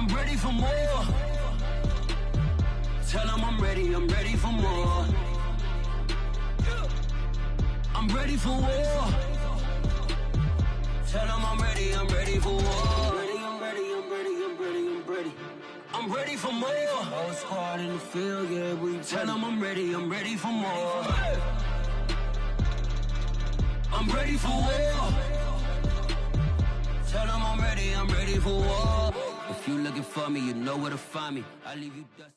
I'm ready for more. Tell them I'm ready for more. I'm ready for war. Tell them I'm ready for war. I'm ready for more. Whole squad in the field, yeah, we tell them I'm ready for more. I'm ready for war. Tell them I'm ready for war. If you looking for me, you know where to find me. I leave you dust.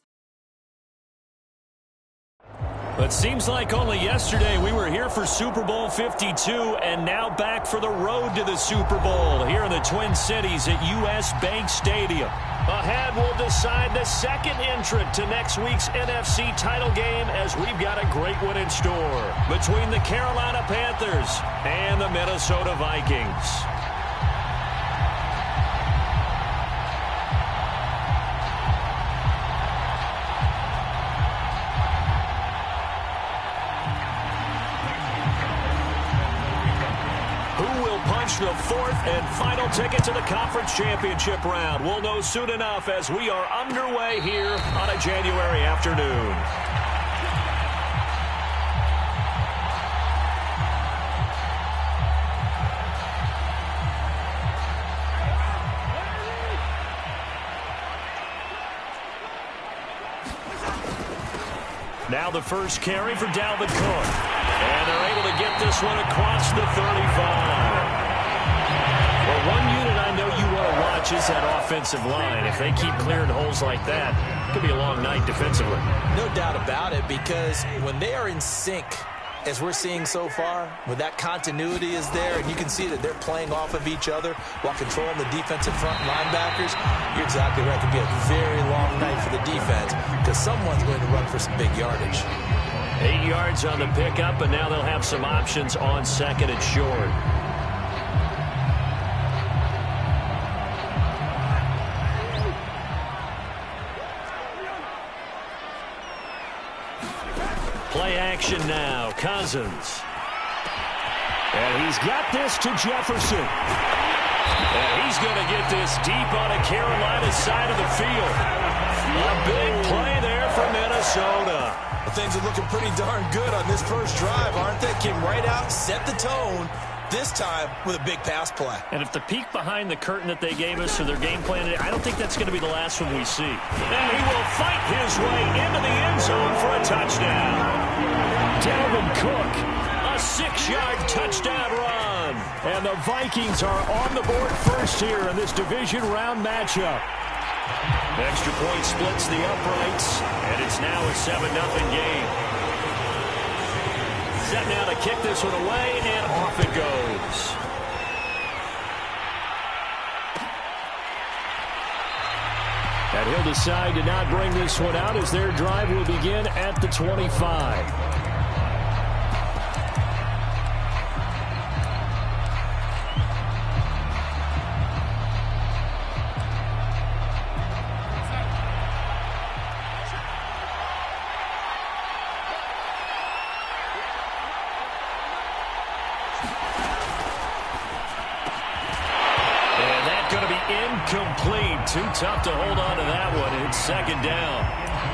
It seems like only yesterday we were here for Super Bowl 52 and now back for the road to the Super Bowl here in the Twin Cities at US Bank Stadium. Ahead, we'll decide the second entrant to next week's NFC title game as we've got a great one in store between the Carolina Panthers and the Minnesota Vikings. The fourth and final ticket to the conference championship round. We'll know soon enough as we are underway here on a January afternoon. Now the first carry for Dalvin Cook. And they're able to get this one across the 35. Well, one unit I know you want to watch is that offensive line. If they keep clearing holes like that, it could be a long night defensively. No doubt about it, because when they are in sync, as we're seeing so far, when that continuity is there, and you can see that they're playing off of each other while controlling the defensive front linebackers, you're exactly right. It could be a very long night for the defense because someone's going to run for some big yardage. 8 yards on the pickup, and now they'll have some options on second and short. Play action now. Cousins. And he's got this to Jefferson. And he's going to get this deep on a Carolina side of the field. A big play there for Minnesota. Well, things are looking pretty darn good on this first drive, aren't they? Came right out, set the tone, this time with a big pass play. And if the peek behind the curtain that they gave us to their game plan, I don't think that's going to be the last one we see. And he will fight his way into the end zone for a touchdown. Dalvin Cook, a 6-yard touchdown run. And the Vikings are on the board first here in this division round matchup. Extra point splits the uprights, and it's now a 7-0 game. Set now to kick this one away, and off it goes. And he'll decide to not bring this one out as their drive will begin at the 25. Incomplete. Too tough to hold on to that one. It's second down.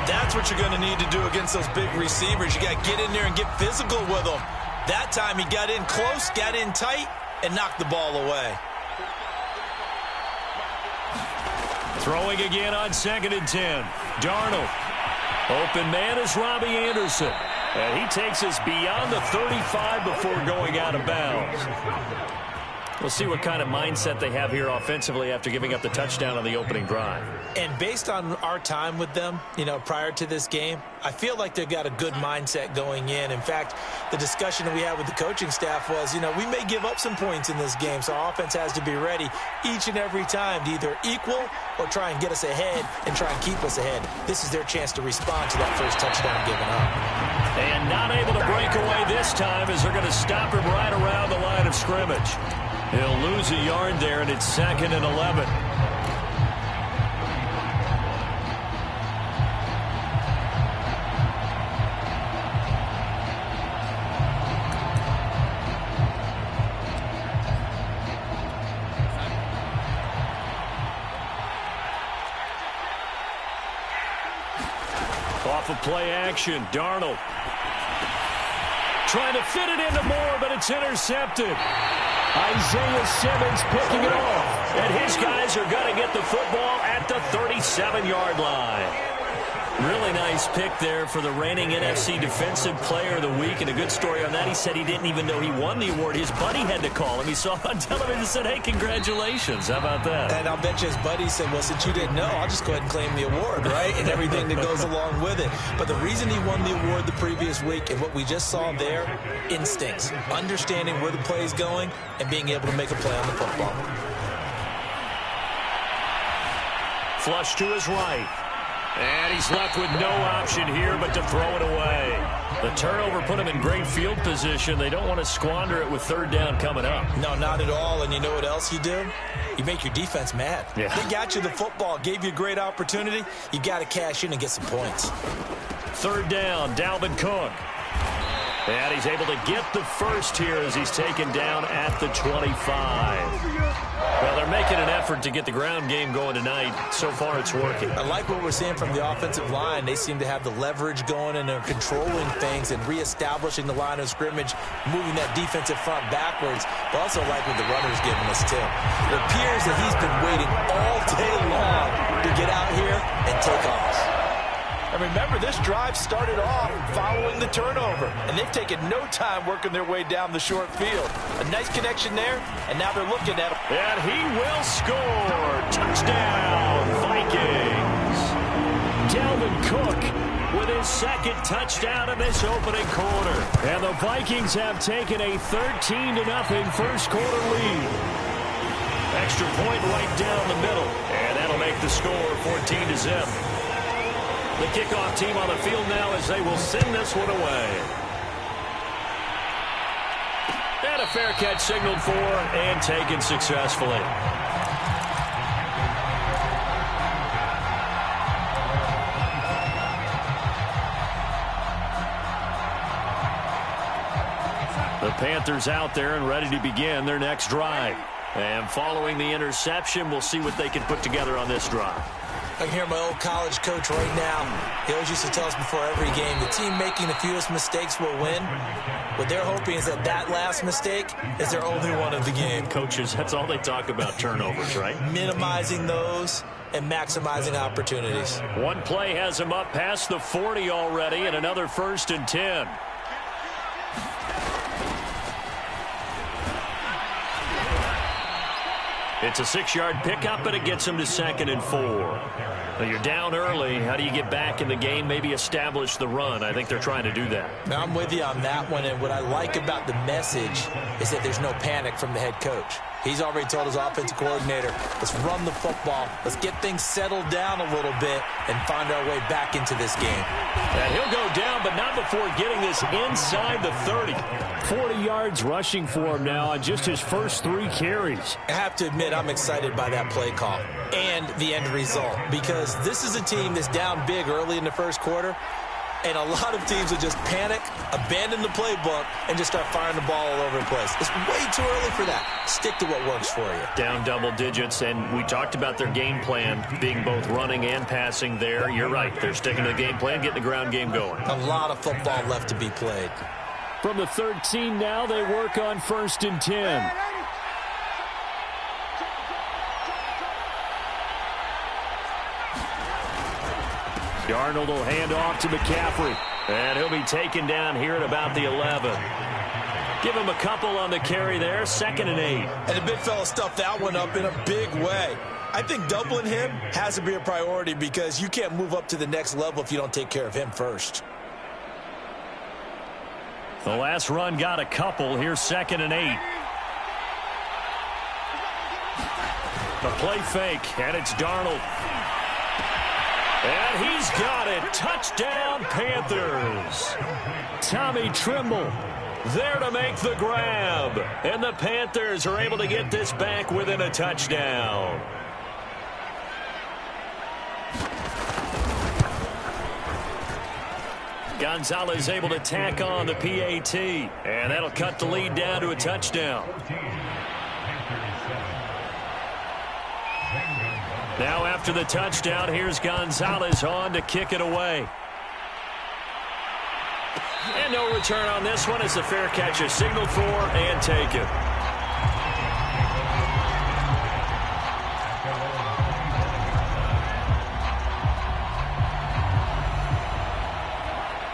That's what you're going to need to do against those big receivers. You got to get in there and get physical with them. That time he got in close, got in tight, and knocked the ball away. Throwing again on 2nd and 10. Darnold. Open man is Robbie Anderson. And he takes us beyond the 35 before going out of bounds. We'll see what kind of mindset they have here offensively after giving up the touchdown on the opening drive. And based on our time with them, prior to this game, I feel like they've got a good mindset going in. In fact, the discussion that we had with the coaching staff was, we may give up some points in this game, so our offense has to be ready each and every time to either equal or try and get us ahead and try and keep us ahead. This is their chance to respond to that first touchdown given up. And not able to break away this time as they're going to stop him right around the line of scrimmage. He'll lose a yard there, and it's 2nd and 11. Off of play action, Darnold. Trying to fit it into Moore, but it's intercepted. Isaiah Simmons picking it off. And his guys are going to get the football at the 37-yard line. Really nice pick there for the reigning NFC Defensive Player of the Week. And a good story on that, he said he didn't even know he won the award. His buddy had to call him. He saw it on television and said, hey, congratulations. How about that? And I'll bet you his buddy said, well, since you didn't know, I'll just go ahead and claim the award, right? And everything that goes along with it. But the reason he won the award the previous week and what we just saw there, instincts, understanding where the play is going and being able to make a play on the football. Flush to his right. And he's left with no option here but to throw it away. The turnover put him in great field position. They don't want to squander it with third down coming up. No, not at all. And you know what else you do? You make your defense mad. Yeah. They got you the football, gave you a great opportunity. You got to cash in and get some points. Third down, Dalvin Cook. And he's able to get the first here as he's taken down at the 25. Well, they're making an effort to get the ground game going tonight. So far, it's working. I like what we're seeing from the offensive line. They seem to have the leverage going, and they're controlling things and reestablishing the line of scrimmage, moving that defensive front backwards. But also like what the runner's giving us, too. It appears that he's been waiting all day long to get out here and take off. And remember, this drive started off following the turnover, and they've taken no time working their way down the short field. A nice connection there, and now they're looking at him. And he will score. Touchdown, Vikings. Dalvin Cook with his second touchdown in this opening quarter. And the Vikings have taken a 13-0 first quarter lead. Extra point right down the middle, and that'll make the score 14-0. The kickoff team on the field now as they will send this one away. And a fair catch signaled for and taken successfully. The Panthers out there and ready to begin their next drive. And following the interception, we'll see what they can put together on this drive. I can hear my old college coach right now. He always used to tell us before every game, the team making the fewest mistakes will win. What they're hoping is that that last mistake is their only one of the game. Coaches, that's all they talk about, turnovers, right? Minimizing those and maximizing opportunities. One play has him up past the 40 already, and another 1st and 10. It's a 6-yard pickup, but it gets him to 2nd and 4. Now you're down early. How do you get back in the game, maybe establish the run? I think they're trying to do that. Now, I'm with you on that one, and what I like about the message is that there's no panic from the head coach. He's already told his offensive coordinator, let's run the football, let's get things settled down a little bit and find our way back into this game. And he'll go down, but not before getting this inside the 30. 40 yards rushing for him now on just his first 3 carries. I have to admit, I'm excited by that play call and the end result, because this is a team that's down big early in the first quarter, and a lot of teams will just panic, abandon the playbook, and just start firing the ball all over the place. It's way too early for that. Stick to what works for you. Down double digits, and we talked about their game plan being both running and passing there. You're right. They're sticking to the game plan, getting the ground game going. A lot of football left to be played. From the 13 now, they work on 1st and 10. Darnold will hand off to McCaffrey. And he'll be taken down here at about the 11. Give him a couple on the carry there. 2nd and 8. And the big fella stuffed that one up in a big way. I think doubling him has to be a priority, because you can't move up to the next level if you don't take care of him first. The last run got a couple. Here's 2nd and 8. The play fake, and it's Darnold. And he's got it. Touchdown, Panthers. Tommy Tremble there to make the grab. And the Panthers are able to get this back within a touchdown. Gonzalez able to tack on the PAT. And that'll cut the lead down to a touchdown. Now after the touchdown, here's Gonzalez on to kick it away. And no return on this one as the fair catch is signaled for and taken.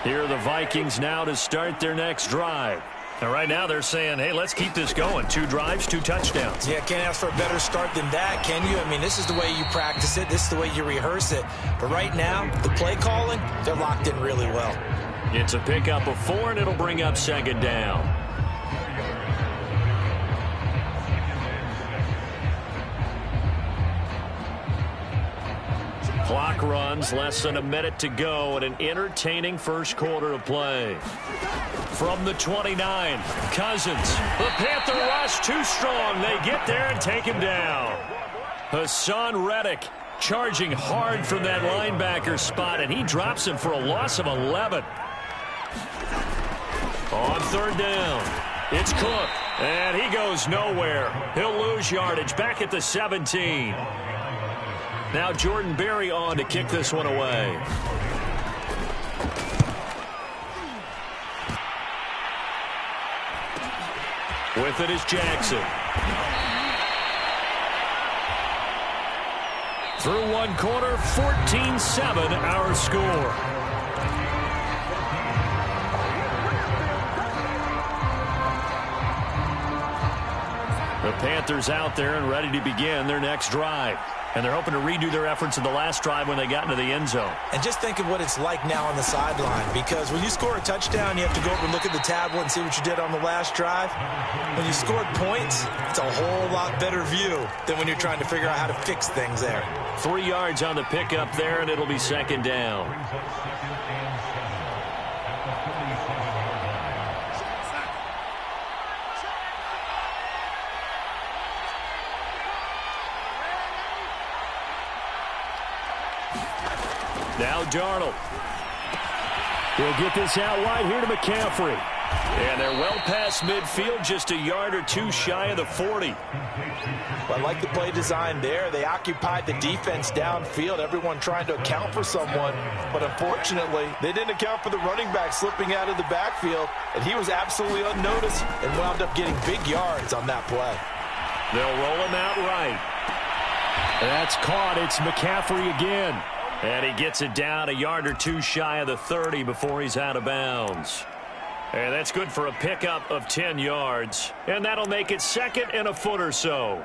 Here are the Vikings now to start their next drive. And right now they're saying, hey, let's keep this going. 2 drives, 2 touchdowns. Yeah, can't ask for a better start than that, can you? I mean, this is the way you practice it. This is the way you rehearse it. But right now, the play calling, they're locked in really well. It's a pickup of 4, and it'll bring up 2nd down. Clock runs, less than a minute to go, and an entertaining first quarter of play. From the 29, Cousins. The Panther rush too strong. They get there and take him down. Hassan Reddick charging hard from that linebacker spot, and he drops him for a loss of 11. On 3rd down, it's Cook, and he goes nowhere. He'll lose yardage back at the 17. Now Jordan Berry on to kick this one away. With it is Jackson. Through 1 quarter, 14-7 our score. The Panthers out there and ready to begin their next drive. And they're hoping to redo their efforts in the last drive when they got into the end zone. And just think of what it's like now on the sideline, because when you score a touchdown, you have to go over and look at the tablet and see what you did on the last drive. When you scored points, it's a whole lot better view than when you're trying to figure out how to fix things there. 3 yards on the pickup there, and it'll be 2nd down. Now Darnold. He'll get this out wide here to McCaffrey. And they're well past midfield, just a yard or 2 shy of the 40. Well, I like the play design there. They occupied the defense downfield, everyone trying to account for someone. But unfortunately, they didn't account for the running back slipping out of the backfield. And he was absolutely unnoticed and wound up getting big yards on that play. They'll roll him out right. That's caught. It's McCaffrey again. And he gets it down a yard or 2 shy of the 30 before he's out of bounds. And that's good for a pickup of 10 yards. And that'll make it 2nd and a foot or so.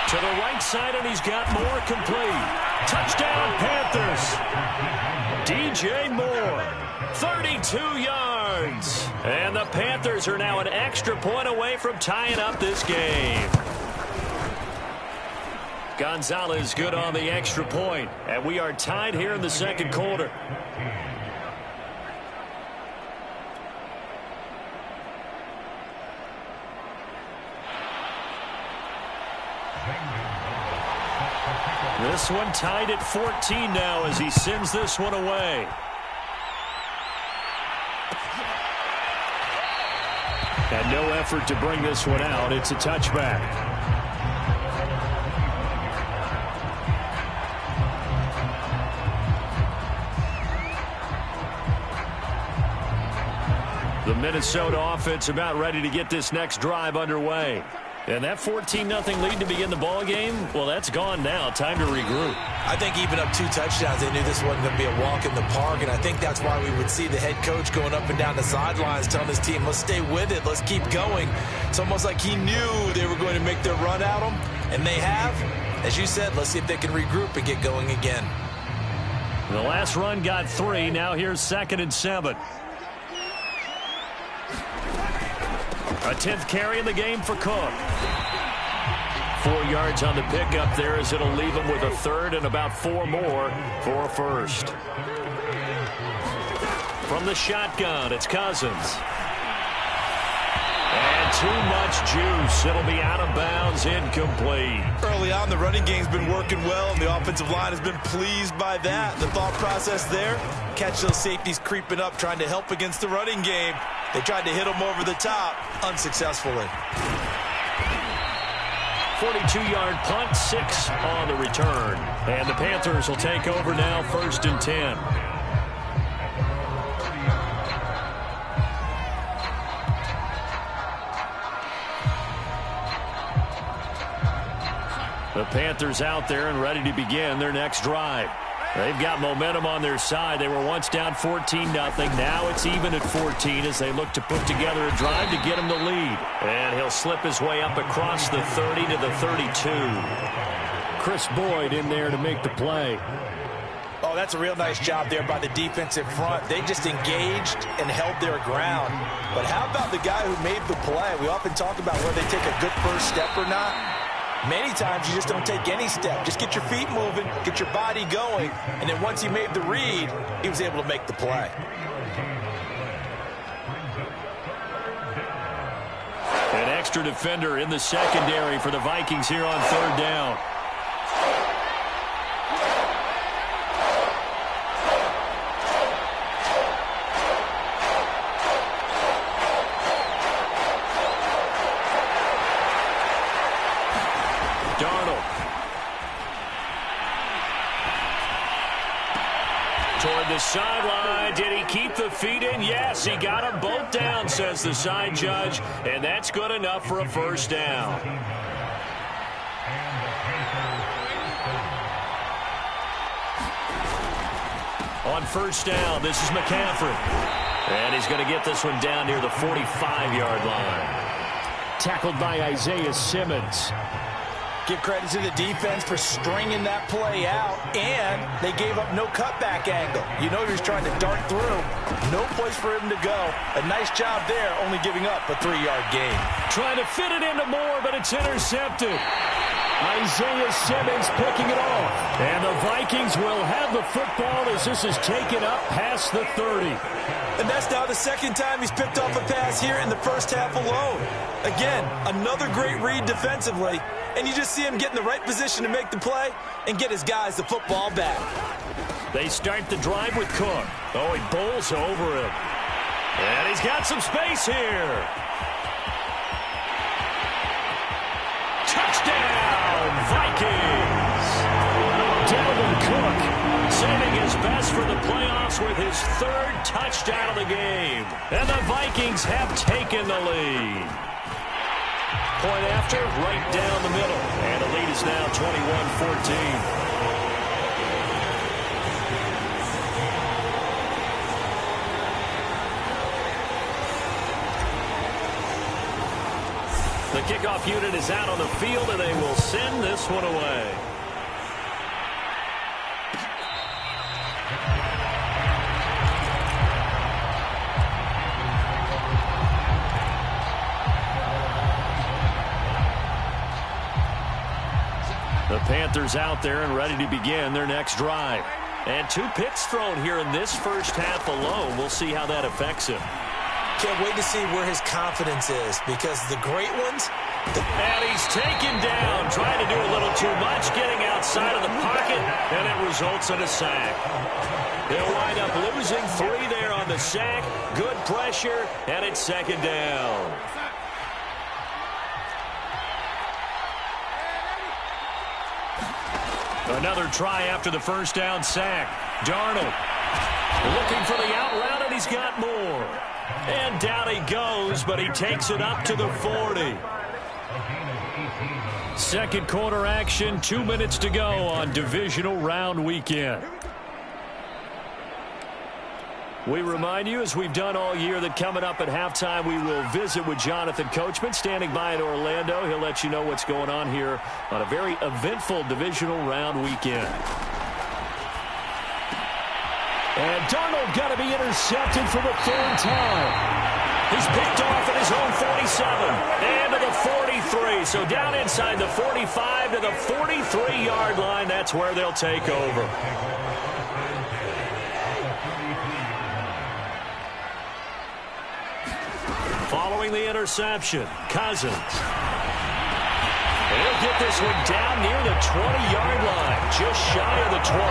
To the right side, and he's got Moore complete. Touchdown, Panthers. DJ Moore, 32 yards. And the Panthers are now an extra point away from tying up this game. Gonzalez good on the extra point, and we are tied here in the 2nd quarter. This one tied at 14 now as he sends this one away. And no effort to bring this one out. It's a touchback. The Minnesota offense about ready to get this next drive underway. And that 14-0 lead to begin the ball game, well, that's gone now. Time to regroup. I think even up 2 touchdowns, they knew this wasn't going to be a walk in the park, and I think that's why we would see the head coach going up and down the sidelines telling his team, let's stay with it, let's keep going. It's almost like he knew they were going to make their run at him, and they have. As you said, let's see if they can regroup and get going again. The last run got 3. Now here's 2nd and 7. A 10th carry in the game for Cook. 4 yards on the pickup there as it'll leave him with a 3rd and about 4 more for a 1st. From the shotgun, it's Cousins. And too much juice. It'll be out of bounds, incomplete. Early on, the running game's been working well, and the offensive line has been pleased by that. The thought process there, catch those safeties creeping up, trying to help against the running game. They tried to hit them over the top, unsuccessfully. 42-yard punt, 6 on the return. And the Panthers will take over now, 1st and 10. The Panthers out there and ready to begin their next drive. They've got momentum on their side. They were once down 14-0. Now it's even at 14 as they look to put together a drive to get them the lead. And he'll slip his way up across the 30 to the 32. Chris Boyd in there to make the play. Oh, that's a real nice job there by the defensive front. They just engaged and held their ground. But how about the guy who made the play? We often talk about whether they take a good first step or not. Many times you just don't take any step. Just get your feet moving, get your body going, and then once he made the read, he was able to make the play. An extra defender in the secondary for the Vikings here on 3rd down. Toward the sideline. Did he keep the feet in? Yes, he got them both down, says the side judge, and that's good enough for a 1st down. On 1st down, this is McCaffrey. And he's going to get this one down near the 45-yard line. Tackled by Isaiah Simmons. Give credit to the defense for stringing that play out, and they gave up no cutback angle. You know he was trying to dart through. No place for him to go. A nice job there, only giving up a 3-yard gain. Trying to fit it into Moore, but it's intercepted. Isaiah Simmons picking it off. And the Vikings will have the football as this is taken up past the 30. And that's now the 2nd time he's picked off a pass here in the first half alone. Again, another great read defensively. And you just see him get in the right position to make the play and get his guys the football back. They start the drive with Cook. Oh, he bowls over him. And he's got some space here. Touchdown, Vikings! Dalvin Cook saving his best for the playoffs with his 3rd touchdown of the game. And the Vikings have taken the lead. Point after, right down the middle. And the lead is now 21-14. The kickoff unit is out on the field, and they will send this one away. The Panthers out there and ready to begin their next drive. And 2 picks thrown here in this first half alone. We'll see how that affects him. Can't wait to see where his confidence is, because the great ones... And he's taken down, trying to do a little too much, getting outside of the pocket, and it results in a sack. He'll wind up losing 3 there on the sack. Good pressure, and it's 2nd down. Another try after the 1st down sack. Darnold looking for the out route, and he's got more. And down he goes, but he takes it up to the 40. Second quarter action, 2 minutes to go on divisional round weekend. We remind you, as we've done all year, that coming up at halftime, we will visit with Jonathan Coachman, standing by in Orlando. He'll let you know what's going on here on a very eventful divisional round weekend. And Darnold got to be intercepted for the 3rd time. He's picked off at his own 47 and to the 43. So down inside the 45 to the 43-yard line. That's where they'll take over. Following the interception, Cousins. And he'll get this one down near the 20-yard line, just shy of the 20.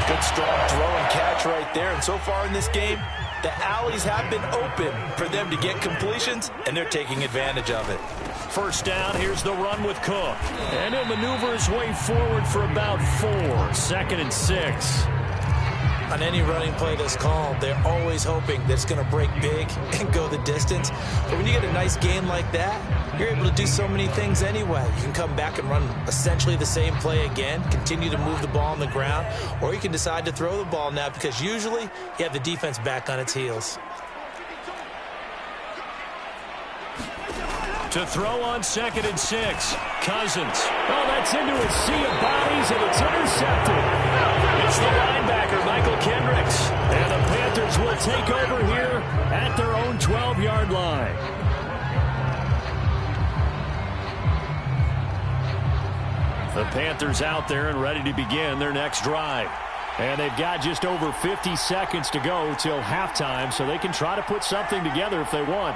Good strong throw and catch right there. And so far in this game, the alleys have been open for them to get completions, and they're taking advantage of it. First down, here's the run with Cook. And he'll maneuver his way forward for about 4. 2nd and 6. On any running play that's called, they're always hoping that it's going to break big and go the distance. But when you get a nice game like that, you're able to do so many things anyway. You can come back and run essentially the same play again, continue to move the ball on the ground, or you can decide to throw the ball now because usually you have the defense back on its heels. To throw on 2nd and 6, Cousins. Oh, that's into a sea of bodies, and it's intercepted. It's the linebacker, Michael Kendricks. And the Panthers will take over here at their own 12-yard line. The Panthers out there and ready to begin their next drive. And they've got just over 50 seconds to go till halftime, so they can try to put something together if they want.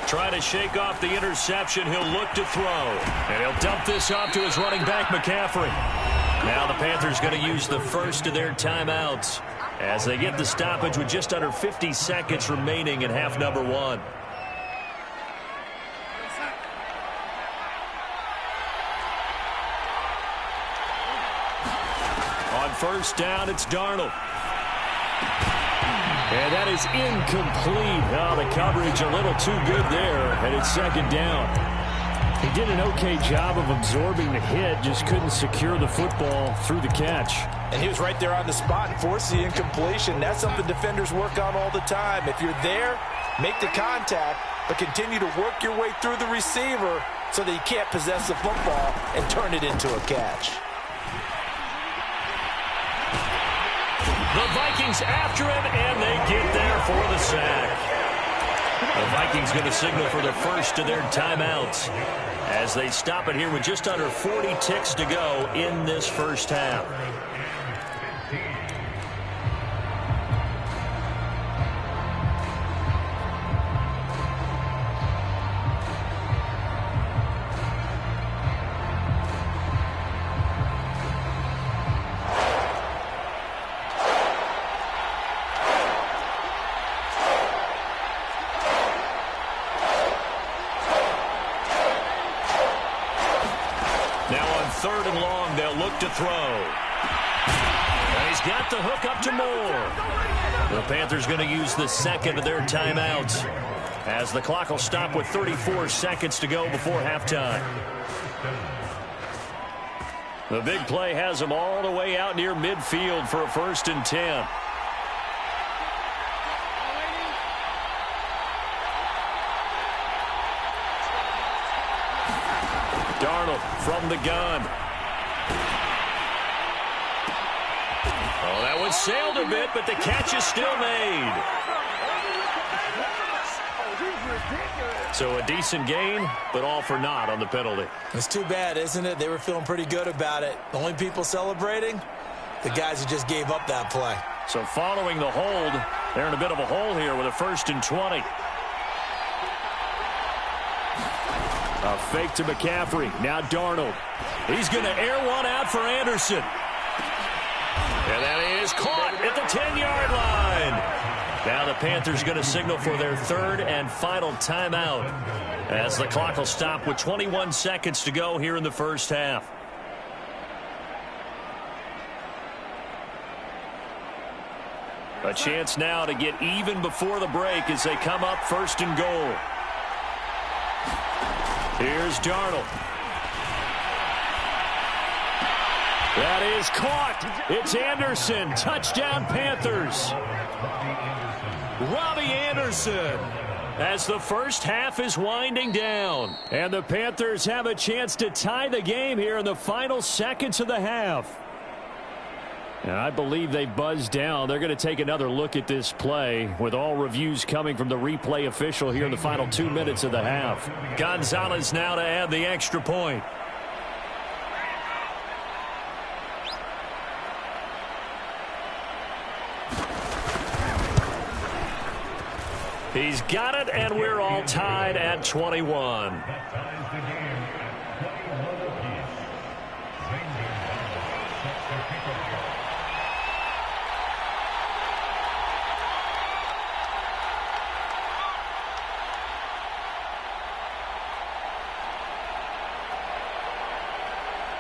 Trying to shake off the interception. He'll look to throw. And he'll dump this off to his running back, McCaffrey. Now the Panthers going to use the first of their timeouts as they get the stoppage with just under 50 seconds remaining in half number 1. On first down, it's Darnold. And that is incomplete. Oh, the coverage a little too good there, and it's 2nd down. He did an okay job of absorbing the hit, just couldn't secure the football through the catch. And he was right there on the spot and forced the incompletion. That's something defenders work on all the time. If you're there, make the contact, but continue to work your way through the receiver so that he can't possess the football and turn it into a catch. The Vikings after him, and they get there for the sack. The Vikings going to signal for the first of their timeouts as they stop it here with just under 40 ticks to go in this first half. Third and long, they'll look to throw. And he's got the hook up to Moore. The Panthers going to use the second of their timeouts as the clock will stop with 34 seconds to go before halftime. The big play has them all the way out near midfield for a 1st and 10. Darnold from the gun. Oh, that one sailed a bit, but the catch is still made. So a decent gain, but all for naught on the penalty. It's too bad, isn't it? They were feeling pretty good about it. The only people celebrating, the guys who just gave up that play. So following the hold, they're in a bit of a hole here with a 1st and 20. A fake to McCaffrey. Now Darnold. He's going to air one out for Anderson. And that is caught at the 10-yard line. Now the Panthers going to signal for their 3rd and final timeout as the clock will stop with 21 seconds to go here in the first half. A chance now to get even before the break as they come up 1st and goal. Here's Darnold. That is caught. It's Anderson. Touchdown, Panthers. Robbie Anderson. As the first half is winding down. And the Panthers have a chance to tie the game here in the final seconds of the half. And I believe they buzzed down. They're going to take another look at this play with all reviews coming from the replay official here in the final 2 minutes of the half. Gonzalez now to add the extra point. He's got it, and we're all tied at 21.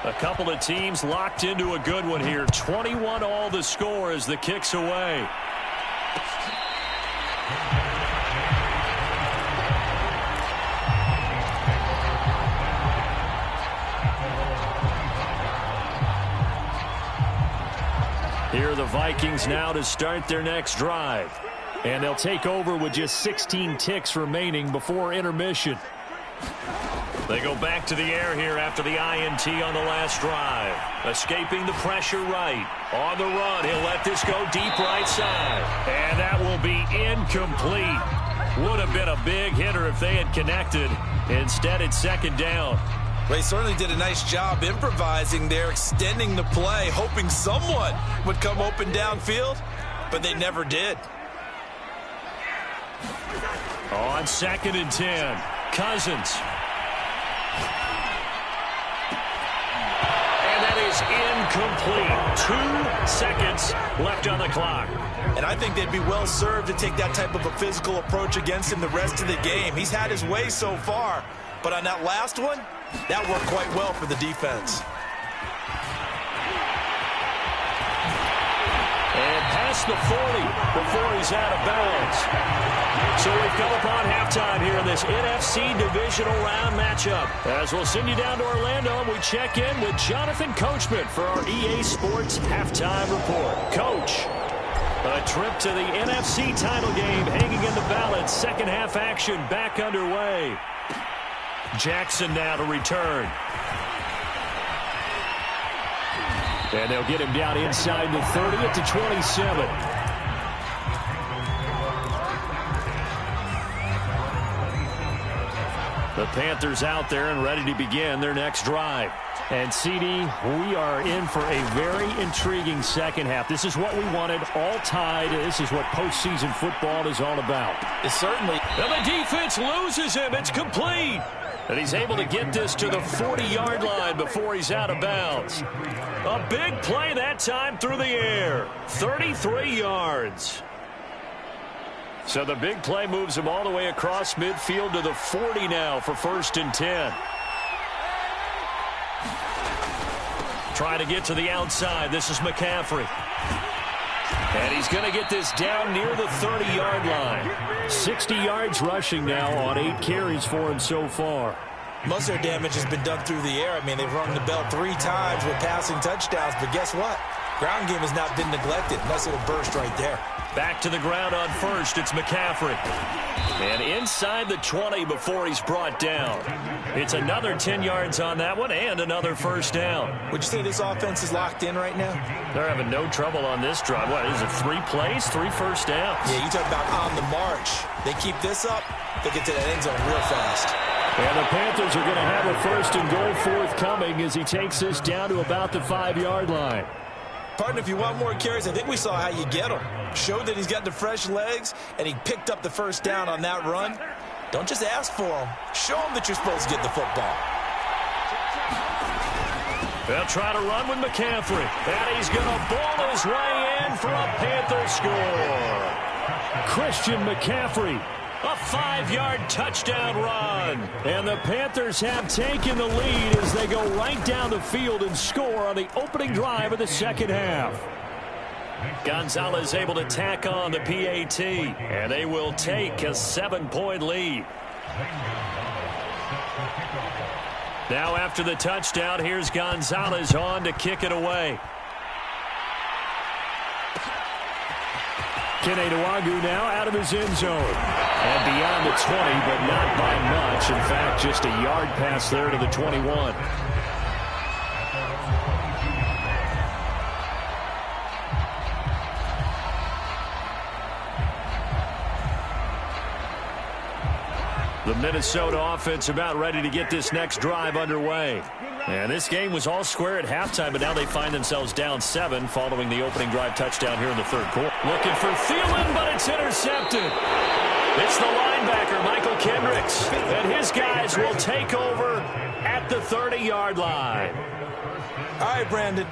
A couple of teams locked into a good one here. 21 all the score as the kick's away. Here are the Vikings now to start their next drive. And they'll take over with just 16 ticks remaining before intermission. They go back to the air here after the INT on the last drive. Escaping the pressure right. On the run, he'll let this go deep right side. And that will be incomplete. Would have been a big hitter if they had connected. Instead, it's second down. They certainly did a nice job improvising there, extending the play, hoping someone would come open downfield, but they never did. On 2nd and 10, Cousins. And that is incomplete. 2 seconds left on the clock. And I think they'd be well served to take that type of a physical approach against him the rest of the game. He's had his way so far, but on that last one, that worked quite well for the defense. And past the 40 before he's out of bounds. So we've come upon halftime here in this NFC Divisional Round matchup. As we'll send you down to Orlando, and we check in with Jonathan Coachman for our EA Sports Halftime Report. Coach, a trip to the NFC title game hanging in the balance. Second half action back underway. Jackson now to return. And they'll get him down inside the 30 at the 27. The Panthers out there and ready to begin their next drive. And, CD, we are in for a very intriguing second half. This is what we wanted, all tied. This is what postseason football is all about. It certainly. And the defense loses him. It's complete. And he's able to get this to the 40-yard line before he's out of bounds. A big play that time through the air. 33 yards. So the big play moves him all the way across midfield to the 40 now for 1st and 10. Trying to get to the outside. This is McCaffrey. And he's going to get this down near the 30-yard line. 60 yards rushing now on 8 carries for him so far. Most of their damage has been done through the air. I mean, they've rung the bell 3 times with passing touchdowns, but guess what? Ground game has not been neglected. Nice little burst right there. Back to the ground on 1st. It's McCaffrey. And inside the 20 before he's brought down. It's another 10 yards on that one and another 1st down. Would you say this offense is locked in right now? They're having no trouble on this drive. What is it, 3 plays, 3 first downs? Yeah, you talk about on the march. They keep this up, they get to that end zone real fast. And the Panthers are going to have a 1st and goal forthcoming as he takes this down to about the 5-yard line. Partner, if you want more carries, I think we saw how you get him. Showed that he's got the fresh legs, and he picked up the 1st down on that run. Don't just ask for him. Show him that you're supposed to get the football. They'll try to run with McCaffrey. And he's going to ball his way in for a Panther score. Christian McCaffrey. A 5-yard touchdown run. And the Panthers have taken the lead as they go right down the field and score on the opening drive of the second half. Gonzalez able to tack on the PAT. And they will take a 7-point lead. Now after the touchdown, here's Gonzalez on to kick it away. Kene Nwangwu now out of his end zone. And beyond the 20, but not by much. In fact, just a yard pass there to the 21. The Minnesota offense about ready to get this next drive underway. And this game was all square at halftime, but now they find themselves down 7 following the opening drive touchdown here in the 3rd quarter. Looking for Thielen, but it's intercepted. It's the linebacker, Michael Kendricks, and his guys will take over at the 30-yard line. All right, Brandon.